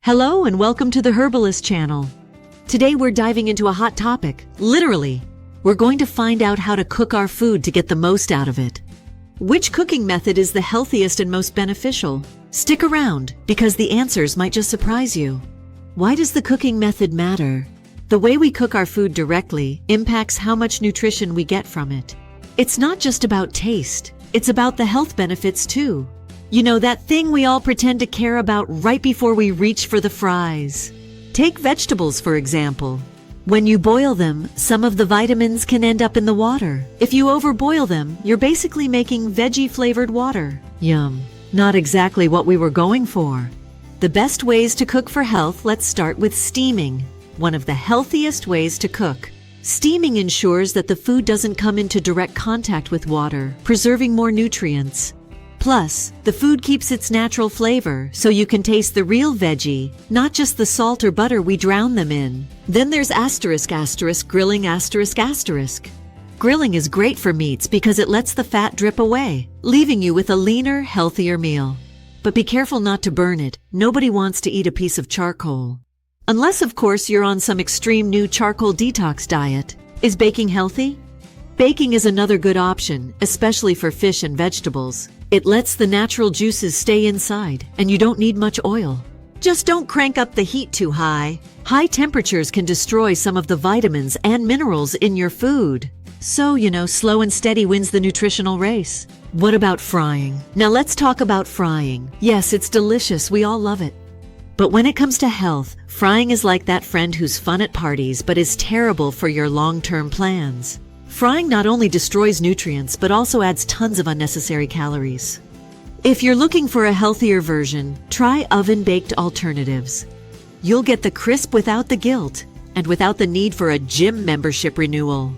Hello and welcome to the Herbalist Channel. Today we're diving into a hot topic, literally. We're going to find out how to cook our food to get the most out of it. Which cooking method is the healthiest and most beneficial? Stick around, because the answers might just surprise you. Why does the cooking method matter? The way we cook our food directly impacts how much nutrition we get from it. It's not just about taste, it's about the health benefits too. You know, that thing we all pretend to care about right before we reach for the fries. Take vegetables, for example. When you boil them, some of the vitamins can end up in the water. If you overboil them, you're basically making veggie-flavored water. Yum. Not exactly what we were going for. The best ways to cook for health, let's start with steaming. One of the healthiest ways to cook. Steaming ensures that the food doesn't come into direct contact with water, preserving more nutrients. Plus, the food keeps its natural flavor, so you can taste the real veggie, not just the salt or butter we drown them in. Then there's grilling Grilling is great for meats because it lets the fat drip away, leaving you with a leaner, healthier meal. But be careful not to burn it. Nobody wants to eat a piece of charcoal. Unless, of course, you're on some extreme new charcoal detox diet. Is baking healthy? Baking is another good option, especially for fish and vegetables. It lets the natural juices stay inside, and you don't need much oil. Just don't crank up the heat too high. High temperatures can destroy some of the vitamins and minerals in your food. So, slow and steady wins the nutritional race. What about frying? Now let's talk about frying. Yes, it's delicious. We all love it. But when it comes to health, frying is like that friend who's fun at parties but is terrible for your long-term plans. Frying not only destroys nutrients, but also adds tons of unnecessary calories. If you're looking for a healthier version, try oven-baked alternatives. You'll get the crisp without the guilt, and without the need for a gym membership renewal.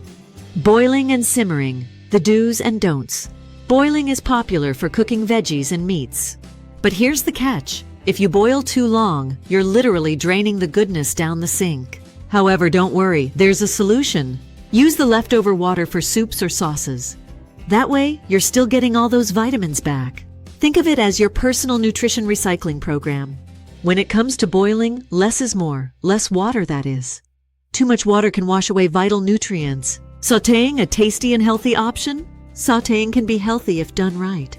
Boiling and simmering, the do's and don'ts. Boiling is popular for cooking veggies and meats. But here's the catch. If you boil too long, you're literally draining the goodness down the sink. However, don't worry, there's a solution. Use the leftover water for soups or sauces. That way, you're still getting all those vitamins back. Think of it as your personal nutrition recycling program. When it comes to boiling, less is more. Less water, that is. Too much water can wash away vital nutrients. Sautéing, a tasty and healthy option? Sautéing can be healthy if done right.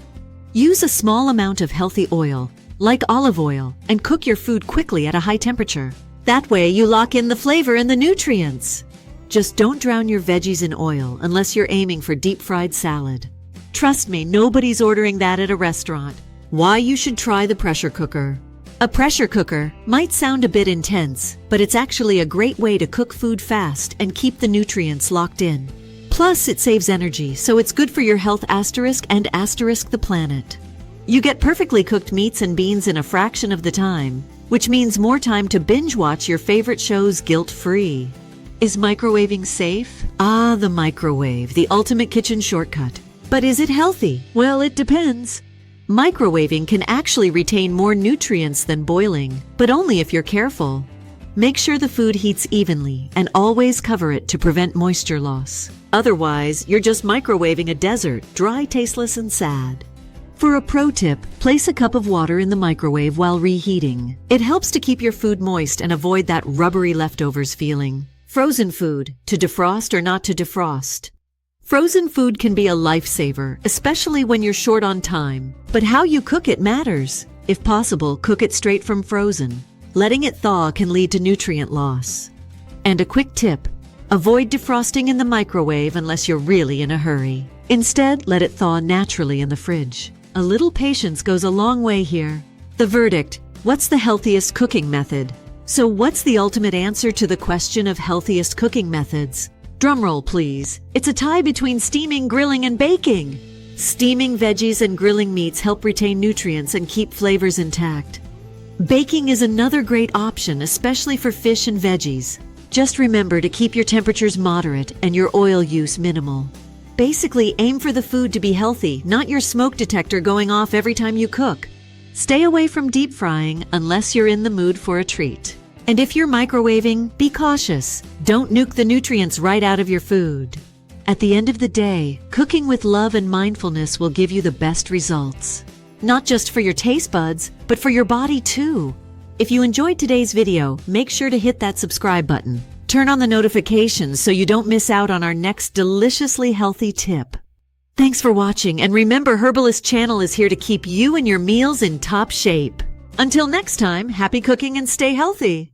Use a small amount of healthy oil, like olive oil, and cook your food quickly at a high temperature. That way, you lock in the flavor and the nutrients. Just don't drown your veggies in oil unless you're aiming for deep-fried salad. Trust me, nobody's ordering that at a restaurant. Why you should try the pressure cooker. A pressure cooker might sound a bit intense, but it's actually a great way to cook food fast and keep the nutrients locked in. Plus, it saves energy, so it's good for your health and the planet. You get perfectly cooked meats and beans in a fraction of the time, which means more time to binge watch your favorite shows guilt-free. Is microwaving safe? Ah, the microwave, the ultimate kitchen shortcut. But is it healthy? Well, it depends. Microwaving can actually retain more nutrients than boiling, but only if you're careful. Make sure the food heats evenly and always cover it to prevent moisture loss. Otherwise, you're just microwaving a desert, dry, tasteless, and sad. For a pro tip, place a cup of water in the microwave while reheating. It helps to keep your food moist and avoid that rubbery leftovers feeling. Frozen food, to defrost or not to defrost. Frozen food can be a lifesaver, especially when you're short on time. But how you cook it matters. If possible, cook it straight from frozen. Letting it thaw can lead to nutrient loss. And a quick tip, avoid defrosting in the microwave unless you're really in a hurry. Instead, let it thaw naturally in the fridge. A little patience goes a long way here. The verdict, what's the healthiest cooking method? So what's the ultimate answer to the question of healthiest cooking methods? Drumroll, please. It's a tie between steaming, grilling, and baking. Steaming veggies and grilling meats help retain nutrients and keep flavors intact. Baking is another great option, especially for fish and veggies. Just remember to keep your temperatures moderate and your oil use minimal. Basically, aim for the food to be healthy, not your smoke detector going off every time you cook. Stay away from deep frying unless you're in the mood for a treat. And if you're microwaving, be cautious. Don't nuke the nutrients right out of your food. At the end of the day, cooking with love and mindfulness will give you the best results. Not just for your taste buds, but for your body too. If you enjoyed today's video, make sure to hit that subscribe button. Turn on the notifications so you don't miss out on our next deliciously healthy tip. Thanks for watching, and remember, Herbalist Channel is here to keep you and your meals in top shape. Until next time, happy cooking and stay healthy!